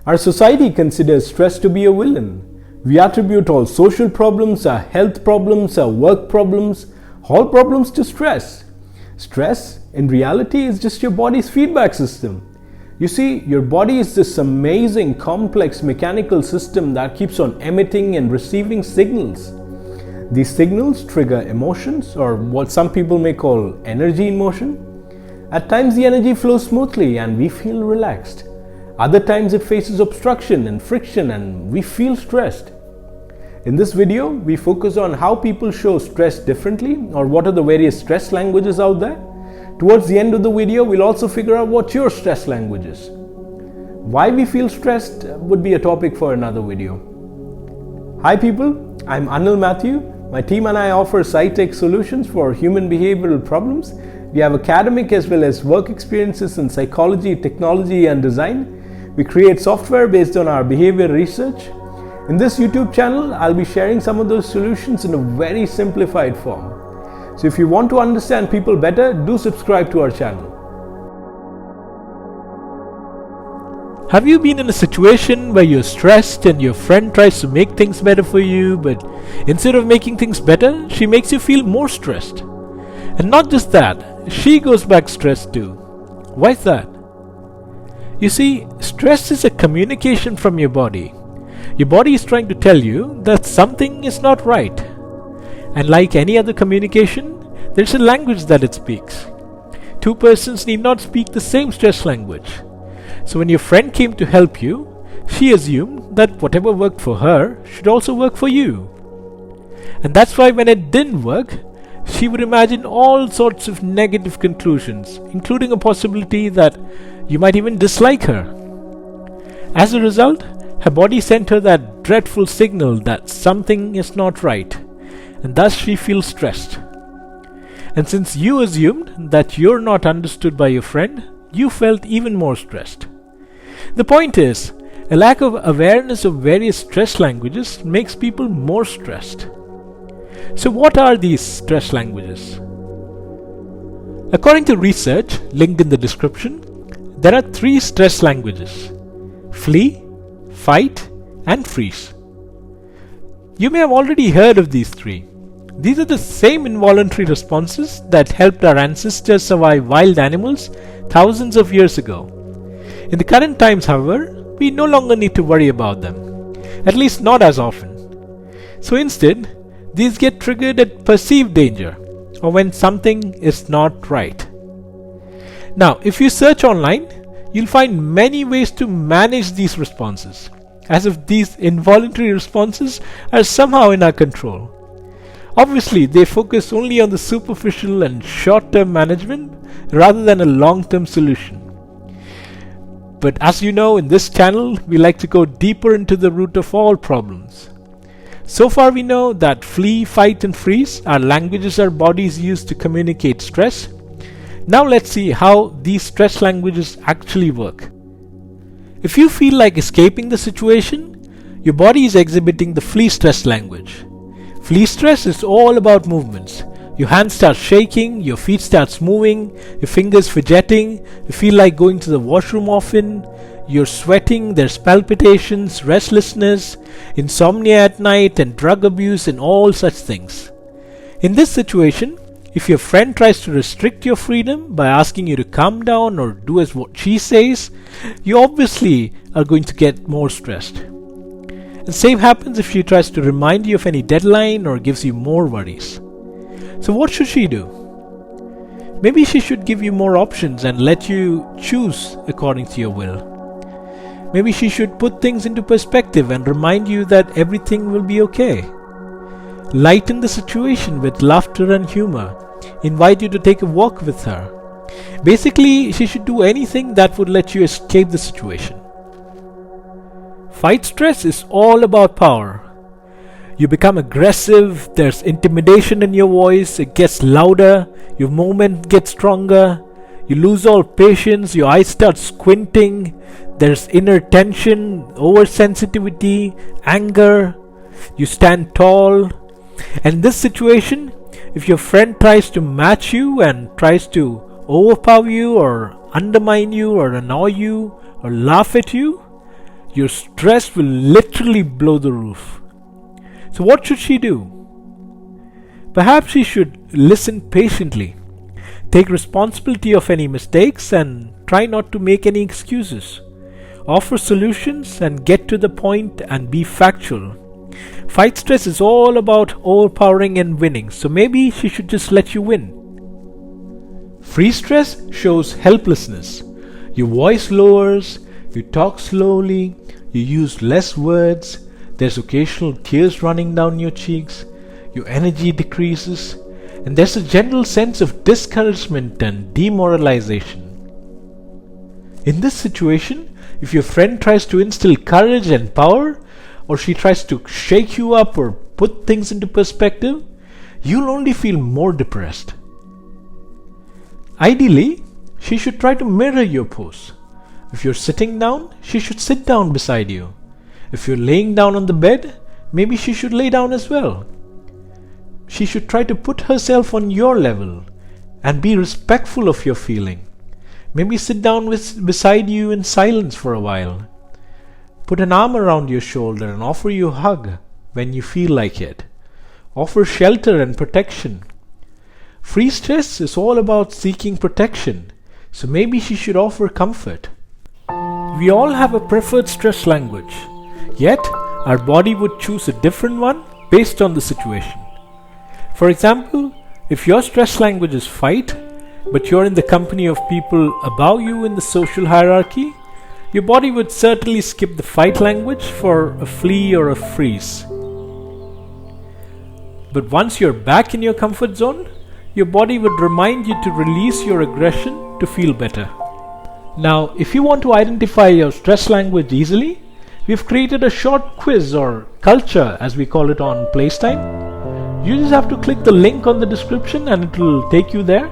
Our society considers stress to be a villain. We attribute all social problems, our health problems, our work problems, all problems to stress. Stress, in reality, is just your body's feedback system. You see, your body is this amazing, complex mechanical system that keeps on emitting and receiving signals. These signals trigger emotions, or what some people may call energy in motion. At times the energy flows smoothly and we feel relaxed. Other times it faces obstruction and friction and we feel stressed. In this video, we focus on how people show stress differently, or what are the various stress languages out there. Towards the end of the video, we'll also figure out what your stress language is. Why we feel stressed would be a topic for another video. Hi people, I'm Anil Matthew. My team and I offer sci-tech solutions for human behavioral problems. We have academic as well as work experiences in psychology, technology and design. We create software based on our behavior research. In this YouTube channel, I'll be sharing some of those solutions in a very simplified form. So if you want to understand people better, do subscribe to our channel. Have you been in a situation where you're stressed and your friend tries to make things better for you, but instead of making things better, she makes you feel more stressed? And not just that, she goes back stressed too. Why is that? You see, stress is a communication from your body. Your body is trying to tell you that something is not right. And like any other communication, there's a language that it speaks. Two persons need not speak the same stress language. So when your friend came to help you, she assumed that whatever worked for her should also work for you. And that's why when it didn't work, she would imagine all sorts of negative conclusions, including a possibility that you might even dislike her. As a result, her body sent her that dreadful signal that something is not right, and thus she feels stressed. And since you assumed that you're not understood by your friend, you felt even more stressed. The point is, a lack of awareness of various stress languages makes people more stressed. So what are these stress languages? According to research linked in the description, there are 3 stress languages: flee, fight, and freeze. You may have already heard of these 3. These are the same involuntary responses that helped our ancestors survive wild animals thousands of years ago. In the current times, however, we no longer need to worry about them, at least not as often. So instead, these get triggered at perceived danger, or when something is not right. Now, if you search online, you'll find many ways to manage these responses, as if these involuntary responses are somehow in our control. Obviously, they focus only on the superficial and short-term management rather than a long-term solution. But as you know, in this channel, we like to go deeper into the root of all problems. So far we know that flee, fight and freeze are languages our bodies use to communicate stress. Now let's see how these stress languages actually work. If you feel like escaping the situation, your body is exhibiting the flee stress language. Flee stress is all about movements. Your hands start shaking, your feet starts moving, your fingers fidgeting, you feel like going to the washroom often, you're sweating, there's palpitations, restlessness, insomnia at night, and drug abuse and all such things. In this situation, if your friend tries to restrict your freedom by asking you to calm down or do as what she says, you obviously are going to get more stressed. And same happens if she tries to remind you of any deadline or gives you more worries. So what should she do? Maybe she should give you more options and let you choose according to your will. Maybe she should put things into perspective and remind you that everything will be okay. Lighten the situation with laughter and humor. Invite you to take a walk with her. Basically, she should do anything that would let you escape the situation. Fight stress is all about power. You become aggressive, there's intimidation in your voice, it gets louder, your movement gets stronger, you lose all patience, your eyes start squinting, there's inner tension, oversensitivity, anger, you stand tall. And in this situation, if your friend tries to match you and tries to overpower you or undermine you or annoy you or laugh at you, your stress will literally blow the roof. So, what should she do? Perhaps she should listen patiently, take responsibility of any mistakes, and try not to make any excuses. Offer solutions and get to the point and be factual. Fight stress is all about overpowering and winning, so maybe she should just let you win. Free stress shows helplessness. Your voice lowers, you talk slowly, you use less words, there's occasional tears running down your cheeks, your energy decreases, and there's a general sense of discouragement and demoralization. In this situation, if your friend tries to instill courage and power, or she tries to shake you up or put things into perspective, you'll only feel more depressed. Ideally, she should try to mirror your pose. If you're sitting down, she should sit down beside you. If you're laying down on the bed, maybe she should lay down as well. She should try to put herself on your level and be respectful of your feeling. Maybe sit down beside you in silence for a while. Put an arm around your shoulder and offer you a hug when you feel like it. Offer shelter and protection. Free stress is all about seeking protection, so maybe she should offer comfort. We all have a preferred stress language, yet our body would choose a different one based on the situation. For example, if your stress language is fight, but you're in the company of people above you in the social hierarchy, your body would certainly skip the fight language for a flee or a freeze. But once you're back in your comfort zone, your body would remind you to release your aggression to feel better. Now, if you want to identify your stress language easily, we've created a short quiz or culture as we call it on PLACETIME. You just have to click the link on the description and it will take you there.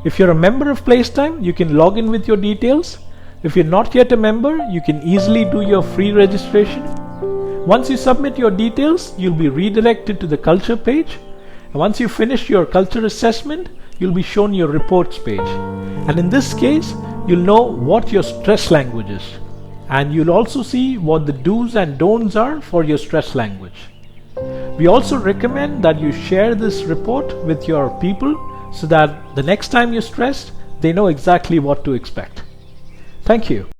If you're a member of PLACETIME, you can log in with your details. If you're not yet a member, you can easily do your free registration. Once you submit your details, you'll be redirected to the culture page. And once you finish your culture assessment, you'll be shown your reports page. And in this case, you'll know what your stress language is. And you'll also see what the do's and don'ts are for your stress language. We also recommend that you share this report with your people so that the next time you're stressed, they know exactly what to expect. Thank you.